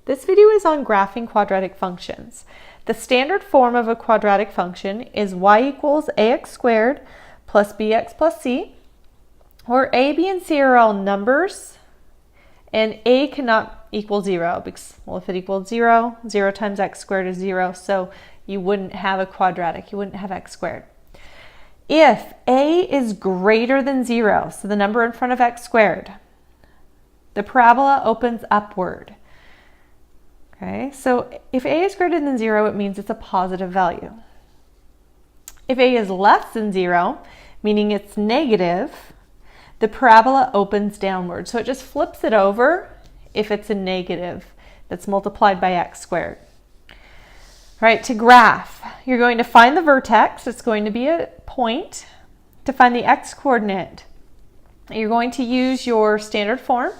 This video is on graphing quadratic functions. The standard form of a quadratic function is y equals ax squared plus bx plus c, where a, b, and c are all numbers, and a cannot equal 0 because, well, if it equals 0, 0 times x squared is 0, so you wouldn't have a quadratic, you wouldn't have x squared. If a is greater than 0, so the number in front of x squared, the parabola opens upward. Okay, so if a is greater than 0, it means it's a positive value. If a is less than 0, meaning it's negative, the parabola opens downward. So it just flips it over if it's a negative that's multiplied by x squared. All right, to graph, you're going to find the vertex. It's going to be a point. To find the x-coordinate, you're going to use your standard form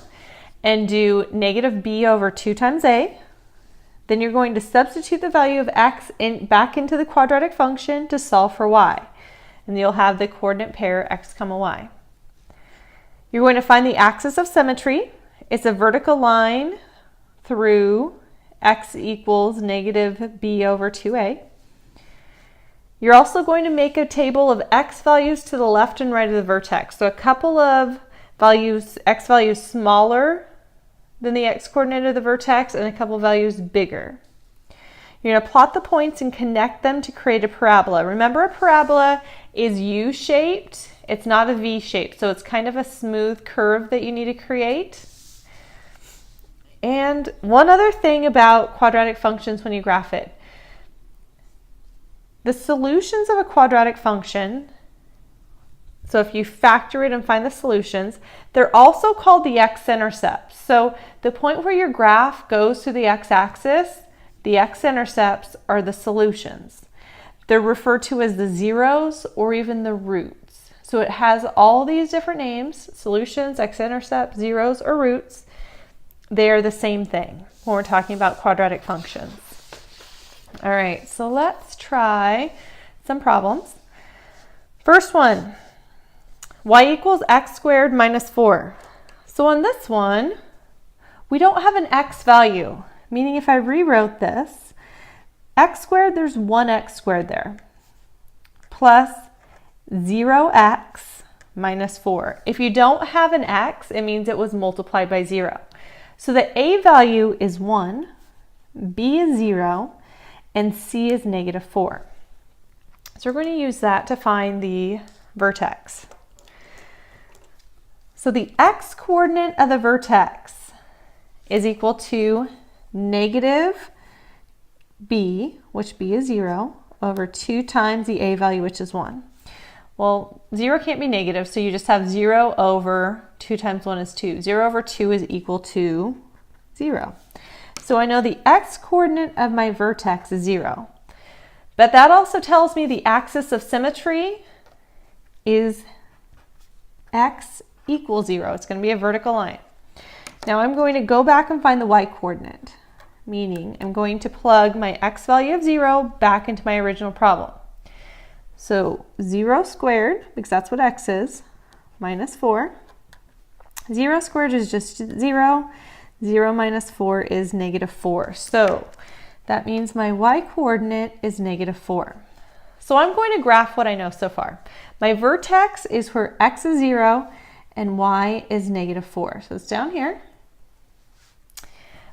and do negative b over 2 times a. Then you're going to substitute the value of x back into the quadratic function to solve for y. And you'll have the coordinate pair x comma y. You're going to find the axis of symmetry. It's a vertical line through x equals negative b over 2a. You're also going to make a table of x values to the left and right of the vertex. So a couple of values, x values smaller than the x-coordinate of the vertex and a couple values bigger. You're going to plot the points and connect them to create a parabola. Remember, a parabola is U-shaped. It's not a V-shape, so it's kind of a smooth curve that you need to create. And one other thing about quadratic functions when you graph it. The solutions of a quadratic function, so if you factor it and find the solutions, they're also called the x-intercepts. So the point where your graph goes through the x-axis, the x-intercepts are the solutions. They're referred to as the zeros or even the roots. So it has all these different names: solutions, x-intercepts, zeros, or roots. They are the same thing when we're talking about quadratic functions. All right, so let's try some problems. First one, y equals x squared minus 4. So on this one, we don't have an x value, meaning if I rewrote this, x squared, there's one x squared there, plus 0x minus 4. If you don't have an x, it means it was multiplied by 0. So the a value is 1, b is 0, and c is negative 4. So we're going to use that to find the vertex. So the x-coordinate of the vertex is equal to negative b, which b is 0, over 2 times the a value, which is 1. Well, 0 can't be negative, so you just have 0 over 2 times 1 is 2. 0 over 2 is equal to 0. So I know the x-coordinate of my vertex is 0. But that also tells me the axis of symmetry is x equals 0. It's going to be a vertical line. Now I'm going to go back and find the y-coordinate, meaning I'm going to plug my x value of 0 back into my original problem. So 0 squared, because that's what x is, minus 4. 0 squared is just 0. 0 minus 4 is negative 4. So that means my y-coordinate is negative 4. So I'm going to graph what I know so far. My vertex is where x is 0 and y is negative 4. So it's down here.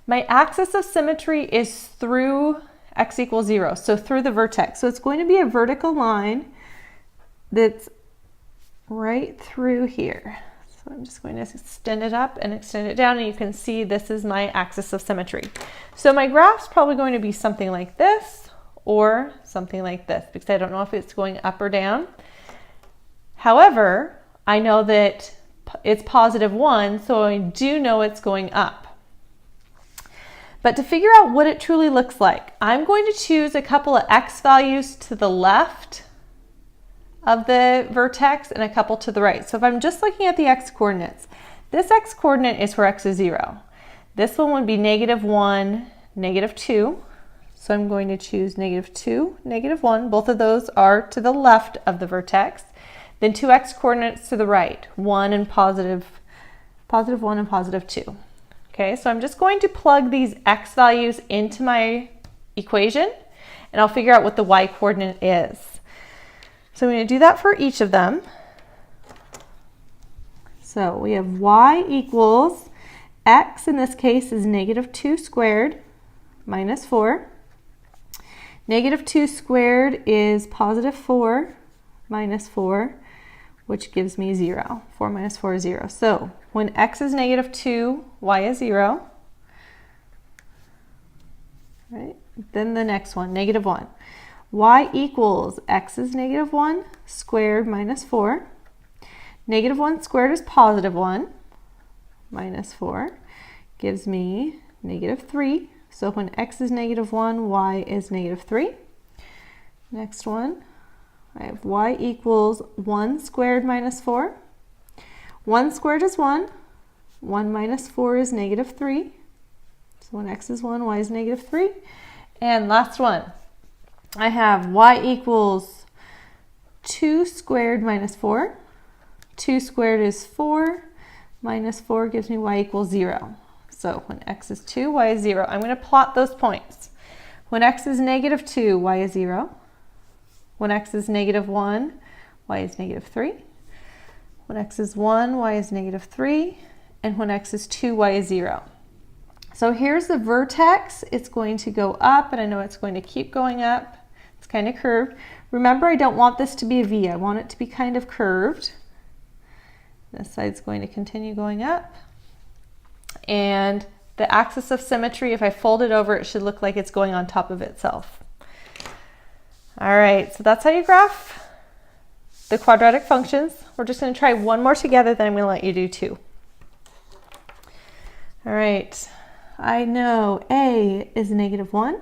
My axis of symmetry is through x equals 0, so through the vertex. So it's going to be a vertical line that's right through here. So I'm just going to extend it up and extend it down, and you can see this is my axis of symmetry. So my graph's probably going to be something like this or something like this, because I don't know if it's going up or down. However, I know that it's positive 1, so I do know it's going up. But to figure out what it truly looks like, I'm going to choose a couple of x values to the left of the vertex and a couple to the right. So if I'm just looking at the x-coordinates, this x-coordinate is where x is 0. This one would be negative 1, negative 2. So I'm going to choose negative 2, negative 1. Both of those are to the left of the vertex. Then 2 x-coordinates to the right, 1 and positive 1 and positive 2. Okay, so I'm just going to plug these x values into my equation, and I'll figure out what the y coordinate is. So I'm going to do that for each of them. So we have y equals x, in this case, is -2 squared minus 4. -2 squared is +4 minus 4, which gives me 0. 4 minus 4 is 0. So when x is -2, y is 0. Right? Then the next one, -1. Y equals x is -1 squared minus 4. -1 squared is +1 minus 4 gives me -3. So when x is -1, y is -3. Next one, I have y equals 1 squared minus 4. 1 squared is 1. 1 minus 4 is -3. So when x is 1, y is -3. And last one, I have y equals 2 squared minus 4. 2 squared is 4. Minus 4 gives me y equals 0. So when x is 2, y is 0. I'm going to plot those points. When x is -2, y is 0. When x is -1, y is -3. When x is 1, y is -3. And when x is 2, y is 0. So here's the vertex. It's going to go up, and I know it's going to keep going up. It's kind of curved. Remember, I don't want this to be a V. I want it to be kind of curved. This side's going to continue going up. And the axis of symmetry, if I fold it over, it should look like it's going on top of itself. All right, so that's how you graph the quadratic functions. We're just going to try one more together, then I'm going to let you do two. All right, I know A is -1,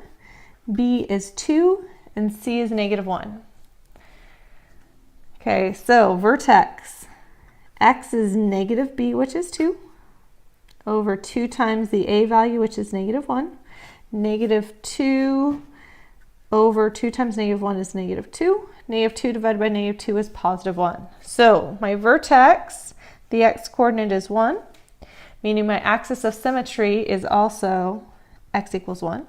B is 2, and C is -1. Okay, so vertex, x is -b, which is 2, over 2 times the a value, which is -1. -2 over 2 times -1 is -2. -2 divided by -2 is +1. So my vertex, the x coordinate is 1, meaning my axis of symmetry is also x equals 1.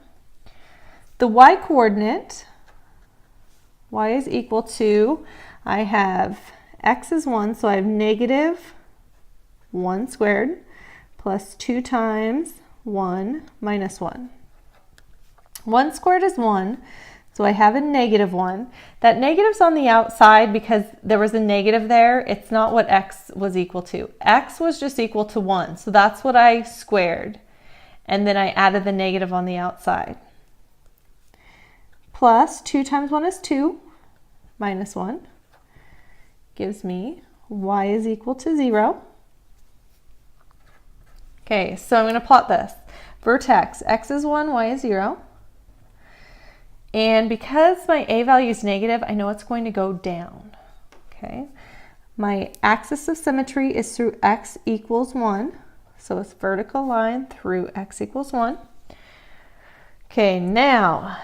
The y coordinate, y is equal to, I have x is 1, so I have -1 squared plus 2 times 1 minus 1. 1 squared is 1, so I have a -1. That negative's on the outside because there was a negative there. It's not what x was equal to. X was just equal to 1, so that's what I squared. And then I added the negative on the outside. Plus 2 times 1 is 2, minus 1 gives me y is equal to 0. Okay, so I'm going to plot this. Vertex, x is 1, y is 0. And because my a value is negative, I know it's going to go down. Okay, my axis of symmetry is through x equals 1. So it's vertical line through x equals 1. Okay, now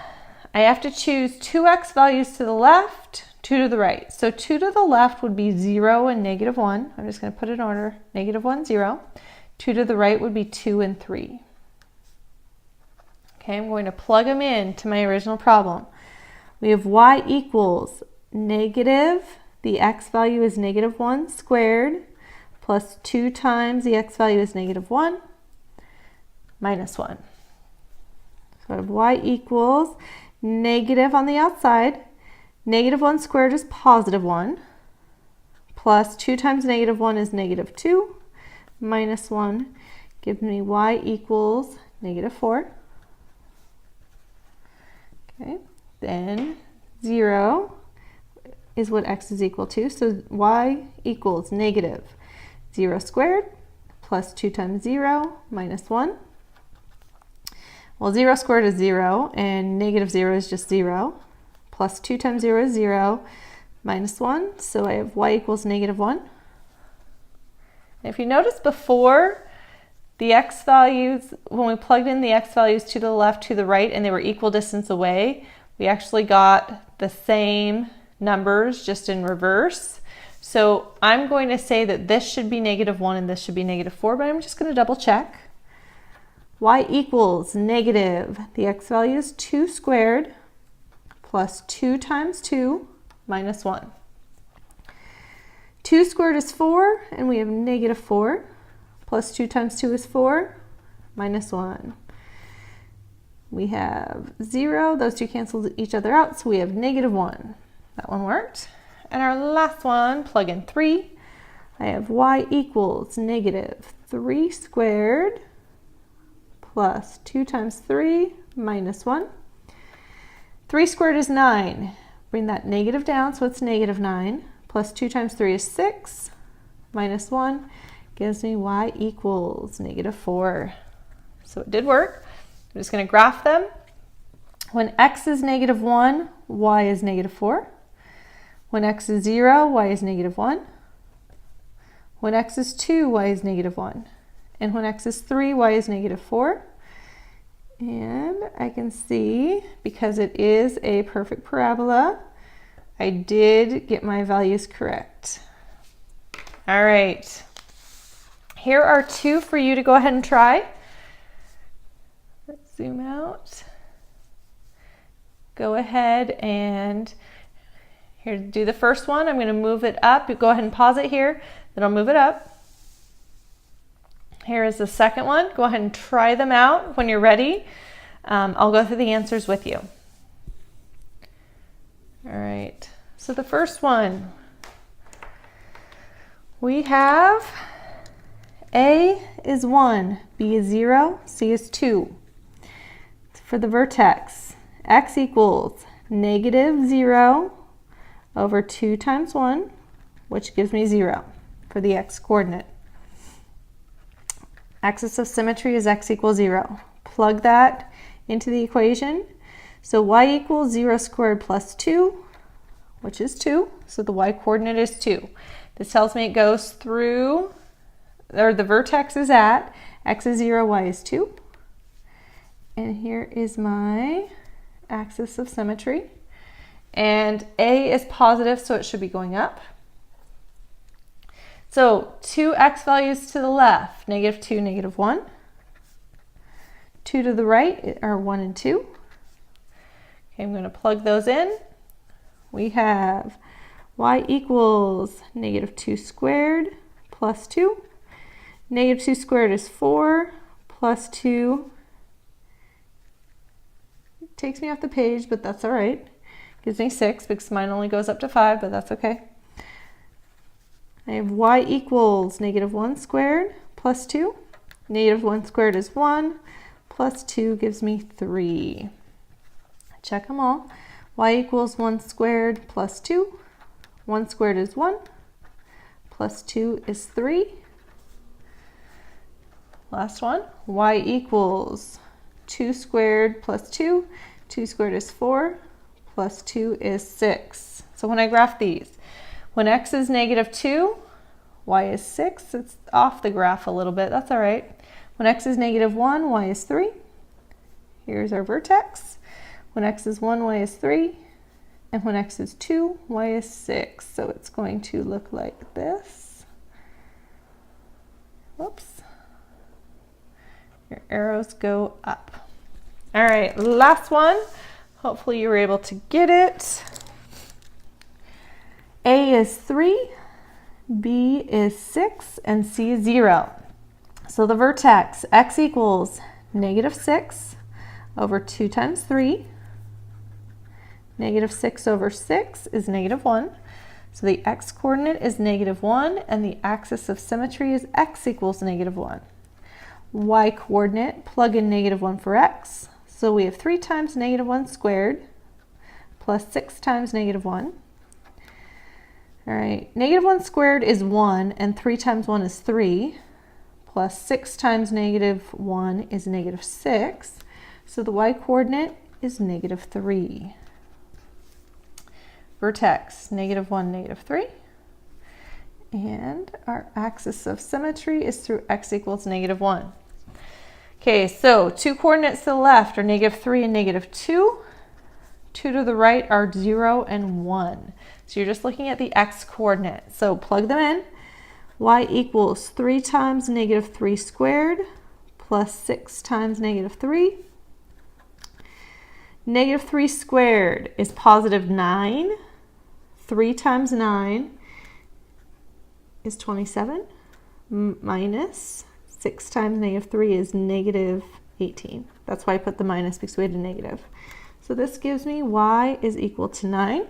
I have to choose 2 x values to the left, 2 to the right. So 2 to the left would be 0 and -1. I'm just going to put it in order. -1, 0. 2 to the right would be 2 and 3. Okay, I'm going to plug them in to my original problem. We have y equals the x value is -1 squared plus 2 times the x value is -1 minus 1. So I have y equals negative on the outside. -1 squared is +1 plus 2 times -1 is -2 minus 1 gives me y equals -4. Okay, then 0 is what x is equal to, so y equals -0 squared plus 2 times 0 minus 1. Well, 0 squared is 0, and -0 is just 0, plus 2 times 0 is 0, minus 1, so I have y equals -1. If you notice before, the x values, when we plugged in the x values to the left, to the right, and they were equal distance away, we actually got the same numbers, just in reverse. So I'm going to say that this should be -1 and this should be -4, but I'm just going to double check. y equals negative, the x value is 2 squared plus 2 times 2 minus 1. 2 squared is 4, and we have negative 4, plus 2 times 2 is 4, minus 1. We have 0, those two cancel each other out, so we have negative 1. That one worked. And our last one, plug in 3. I have y equals negative 3 squared plus 2 times 3 minus 1. 3 squared is 9. Bring that negative down, so it's negative 9. Plus 2 times 3 is 6. Minus 1 gives me y equals negative 4. So it did work. I'm just going to graph them. When x is negative 1, y is negative 4. When x is 0, y is negative 1. When x is 2, y is negative 1. And when x is 3, y is negative 4. And I can see, because it is a perfect parabola, I did get my values correct. All right. Here are 2 for you to go ahead and try. Let's zoom out. Go ahead and here, do the first one. I'm going to move it up. You go ahead and pause it here, then I'll move it up. Here is the second one. Go ahead and try them out. When you're ready, I'll go through the answers with you. All right, so the first one, we have A is 1, B is 0, C is 2. For the vertex, x equals negative 0 over 2 times 1, which gives me 0 for the x coordinate. Axis of symmetry is x equals 0. Plug that into the equation. So y equals 0 squared plus 2, which is 2. So the y coordinate is 2. This tells me it goes through, or the vertex is at, x is 0, y is 2. And here is my axis of symmetry. And A is positive, so it should be going up. So 2 x values to the left, negative 2, negative 1. 2 to the right are 1 and 2. Okay, I'm going to plug those in. We have y equals negative 2 squared plus 2. Negative 2 squared is 4 plus 2. It takes me off the page, but that's all right. Gives me 6 because mine only goes up to 5, but that's okay. I have y equals negative 1 squared plus 2. Negative 1 squared is 1 plus 2 gives me 3. Check them all. Y equals 1 squared plus 2. 1 squared is 1 plus 2 is 3. Last one. Y equals 2 squared plus 2. 2 squared is 4 plus 2 is 6. So when I graph these, when x is negative 2, y is 6. It's off the graph a little bit. That's all right. When x is negative 1, y is 3. Here's our vertex. When x is 1, y is 3. And when x is 2, y is 6. So it's going to look like this. Whoops. Your arrows go up. All right, last one. Hopefully you were able to get it. A is 3, B is 6, and C is 0. So the vertex, x equals negative 6 over 2 times 3. Negative 6 over 6 is negative 1. So the x coordinate is negative 1, and the axis of symmetry is x equals negative 1. Y coordinate, plug in negative 1 for x. So we have 3 times negative 1 squared plus 6 times negative 1. All right, negative 1 squared is 1, and 3 times 1 is 3, plus 6 times negative 1 is negative 6. So the y coordinate is negative 3. Vertex, negative 1, negative 3. And our axis of symmetry is through x equals negative 1. Okay, so 2 coordinates to the left are negative 3 and negative 2. 2 to the right are 0 and 1. So you're just looking at the x coordinate. So plug them in. Y equals 3 times negative 3 squared plus 6 times negative 3. Negative 3 squared is positive 9. 3 times 9 is 27. Minus 6 times negative 3 is negative 18. That's why I put the minus, because we had a negative. So this gives me y is equal to 9.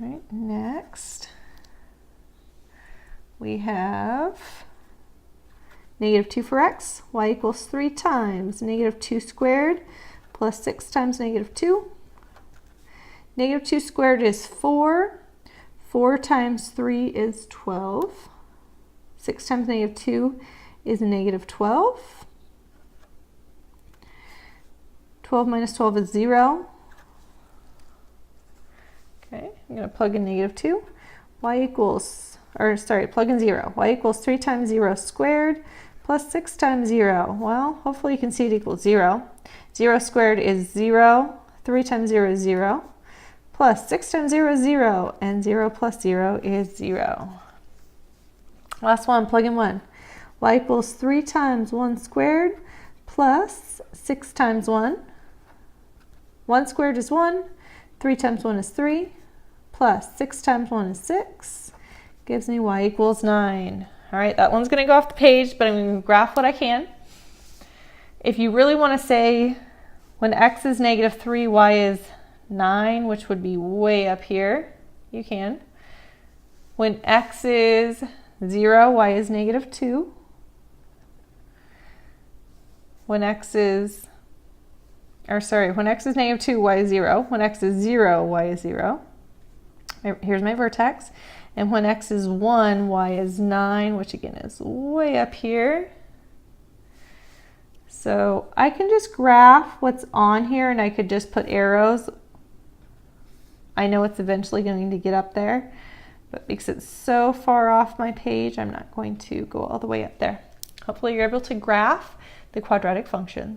All right, next we have negative 2 for x. Y equals 3 times negative 2 squared plus 6 times negative 2. Negative 2 squared is 4. 4 times 3 is 12. 6 times negative 2 is negative 12. 12 minus 12 is 0. Okay, I'm going to plug in negative 2. Y equals, or sorry, plug in 0. Y equals 3 times 0 squared plus 6 times 0. Well, hopefully you can see it equals 0. 0 squared is 0. 3 times 0 is 0. Plus 6 times 0 is 0. And 0 plus 0 is 0. Last one, plug in 1. Y equals 3 times 1 squared plus 6 times 1. 1 squared is 1. 3 times 1 is 3. Plus 6 times 1 is 6. Gives me y equals 9. All right, that one's going to go off the page, but I'm going to graph what I can. If you really want to say when x is negative 3, y is 9, which would be way up here, you can. When x is 0, y is negative 2. When x is, when x is negative 2, y is 0. When x is 0, y is 0. Here's my vertex. And when x is 1, y is 9, which again is way up here. So I can just graph what's on here, and I could just put arrows. I know it's eventually going to get up there, but because it's so far off my page, I'm not going to go all the way up there. Hopefully you're able to graph the quadratic functions.